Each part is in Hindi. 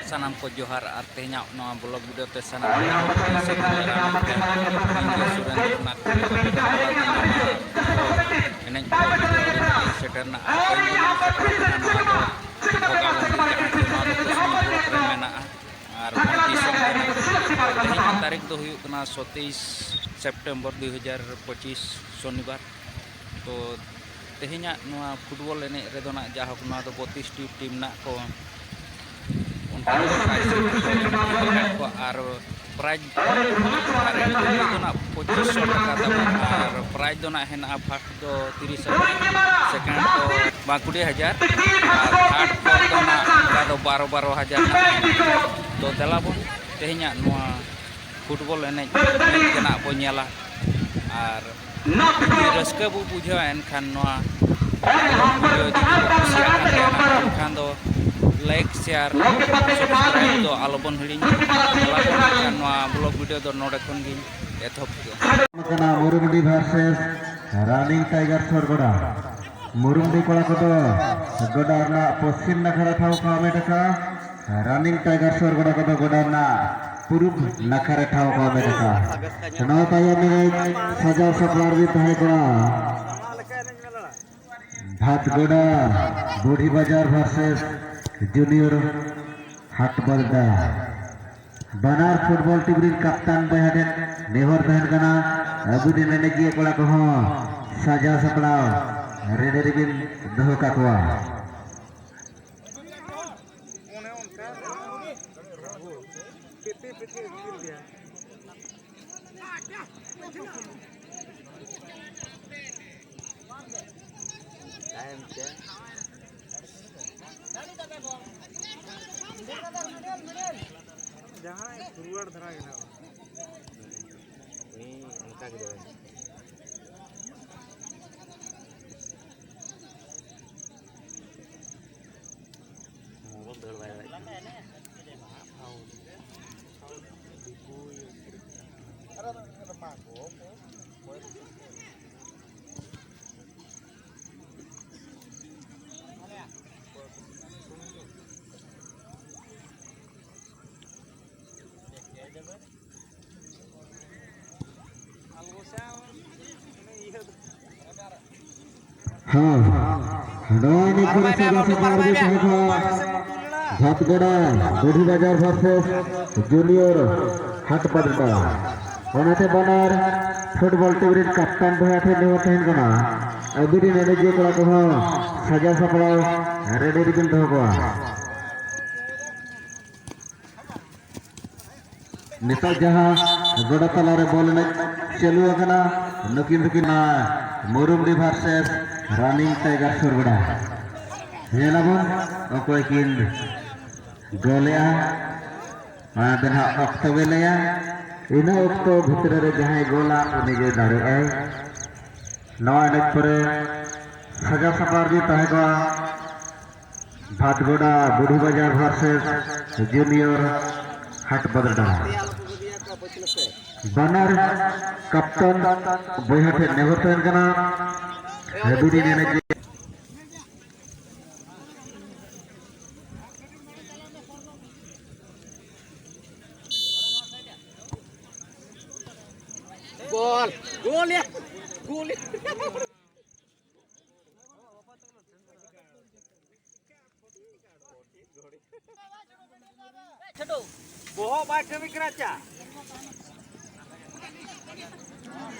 sanam ko johar artinya no blog video te sanam enek sekarna tarik do huyuk kena 27 September 2025 शनिवार तो तेहिना नोआ फुटबॉल एने रेदो ना जाहक नोआ दो 32 टीम ना को आर प्राइज दो ना 2500 टाका आर प्राइज दो ना हेना फर्स्ट दो 30,000 सेकंड दो 20,000 थर्ड दो ना दो 12,000 तो दलाबन तेहिना नोआ फुटबॉल एने केना बो नेला आर रस्का बो बुझा एनखान नोआ खान दो लाइक शेयर सब्सक्राइब दो आलोबन हिड़ी नोआ ब्लॉग वीडियो दो नोडे खन गी एथप कना मुरुंडी वर्सेस रनिंग टाइगर सरगोड़ा मुरुंडी कोड़ा को तो गोड़ा ना पश्चिम नखरा थाव का मेटका रनिंग टाइगर सरगोड़ा को तो गोड़ा ना पूर्व नखरा थाव का मेटका चना ताया में सजा सपलार भी तहे कोड़ा भातगोड़ा बूढ़ी बाजार वर्सेस जूनियर हाटबलदा बनार फुटबॉल टीम रिन कप्तान बहन नेहर बहन कना अबु दिन एनर्जी कोड़ा को साजा सपलाव रेडे रिबिन दहो काकवा जहाँ फुरवर्ड धरा गया नी उनका के देवे मोबाइल धर भाई अरे मां को हाँ हडोई ने पूरा सजा सपलार भी तहे को भातगोड़ा बूढ़ी बाजार वर्सेस जूनियर हाटबलदा ओनाते बनार फुटबॉल टीम रिन कप्तान बहन थे नेहर तहन कना अबु दिन एनर्जी कोड़ा को सजा सपलाव रेडी रिबिन दहो को नेता जहाँ गोड़ा तला रे बॉल ने चलू अकना नुकिन नुकिन मुरुंडी वर्सेस रनिंग टाइगर सरगोड़ा हेलाबन अकोय किन गोलेया आदन ऑक्टो बेलेया इन ऑक्टो भितर रे जहां गोला उनी जे दारे ए नवा एनक परे सजा सपार भी तहे को भातगोड़ा बूढ़ी बाजार वर्सेस जूनियर हाटबलदा बनार कप्तान बहटे नेहर तहन कना अबु दिन एनर्जी गोल गोल या छटो बोहो बाटे में कराचा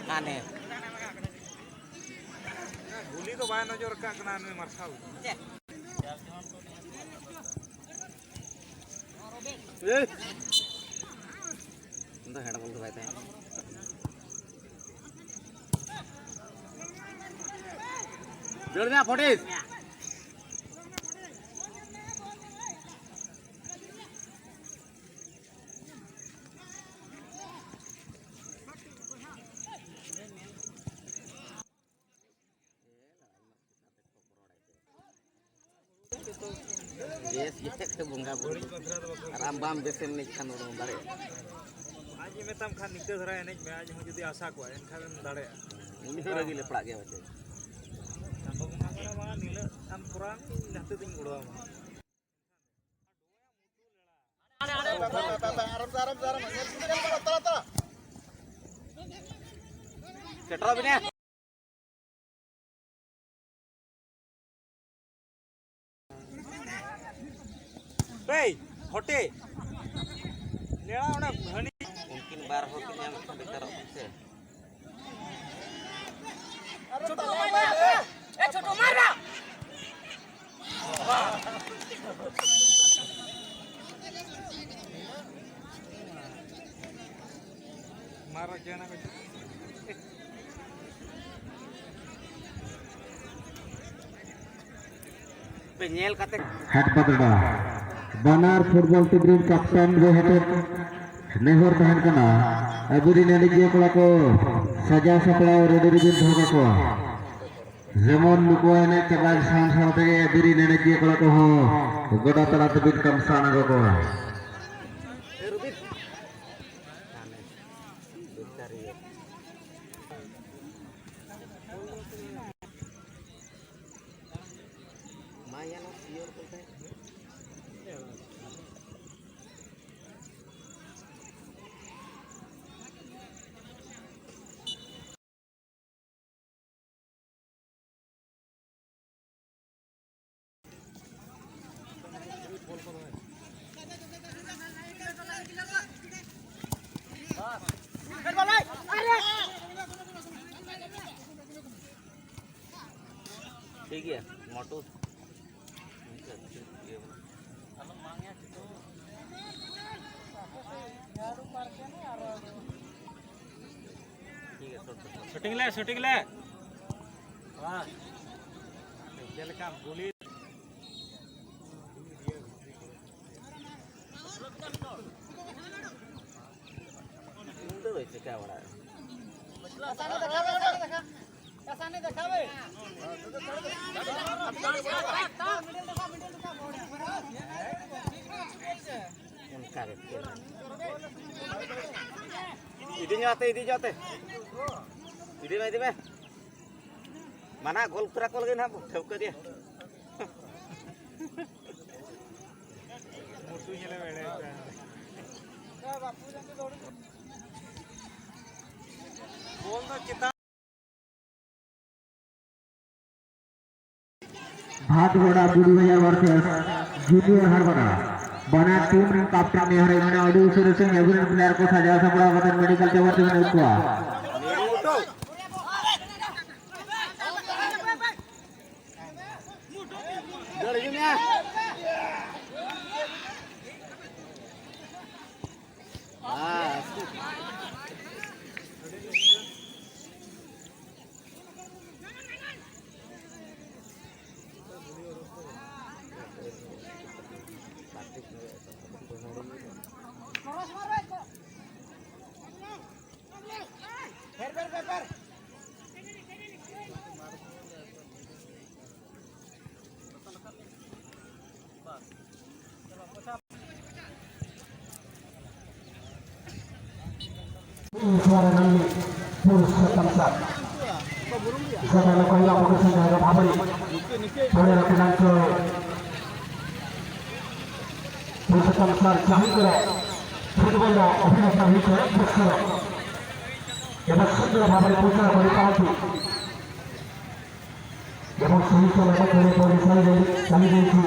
काने गुली तो बाय नजर का कना में मारसाल ए इंदा हेड बोल बाय ताई जोड़ ना फोटिस बेस के बुंगा बुरी आराम बाम बेसेन नहीं खान दाड़े आज मेताम खान निकते धरा एनेज में आज जुदी आशा को एनखान दाड़े उनी रगी ले पड़ा गया बच्चे संभव नीला पुरान जहां दिन Gudwa Cetra bini. Hey, hote. Nela ona hani. Mungkin bar hote yang dekat se. Choto mara. Choto mara. Mara jana ko. Penyel kate. Hat badda. Banar football team captain जो है नेहर तहन कना अबुरी नेली जे कोला को सजा सपड़ा रेडी रेडी धोका को जेमन नुको ने चबाल साउंड साउंड के अबुरी नेली जे कोला को हो गोडा तला तबिन कमसाना को ठीक है मोटू शूटिंग ले वाह चल का गोली वैसे क्या बड़ा है ऐसा नहीं दिखावे इदी जाते इदी में mana gol pura gol gini apa ठेवकर dia मुर्तुnya ले वेड़े गोल तो कितना भाटगोड़ा बुरी भैया वर्सेस जूनियर हरबरा बना टीम कैप्टन ने हरे मैंने ऑडियो शुरू से एवरेज प्लेयर को सजा सपड़ा वतन मेडिकल के वर्ष में हुआ suara nani purus ketamsa sana ko yang ko sa ga bhabari thore ra pinang ko purus ketamsa chahi kare football ra অভিনেতা হিসেবে পুরস্কার এবং সুন্দর ভাবে প্রচার করে পাচ্ছি এবং সেই সময় করে পরিচয় চালিয়ে দিয়েছি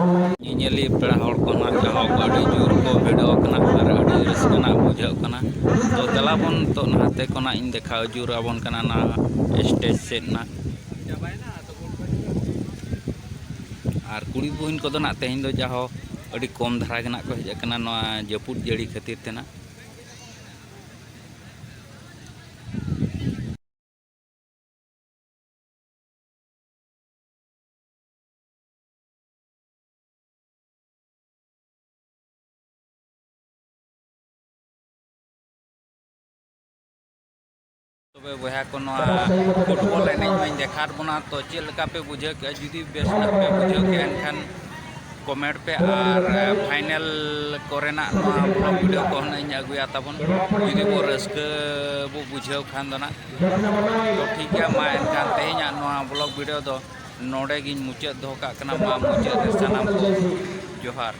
online nyeli pera hor ko na jaho adi jur ko video kana ar adi raskana bujhau kana to telapon to nate kona in dekhau jur abon kana na stage set na ar kuri bohin ko do na tehin do jaho adi kom dhara gena ko hej kana no japut jari khatir tena तबे बहा को फुटबॉल एनेज में देखार बना तो चेल का पे बुझे के जुदी बेस्ट ना पे बुझे के एनखान कमेंट पे और फाइनल कोरेना ब्लॉग वीडियो को हन अगुया तबन जुदी बो रस्क बो बुझे खान दना तो ठीक है मा एनखान तेहना नो ब्लॉग वीडियो दो नोडे गिन मुचाद दो का कना मा मुचाद सनाम जोहार।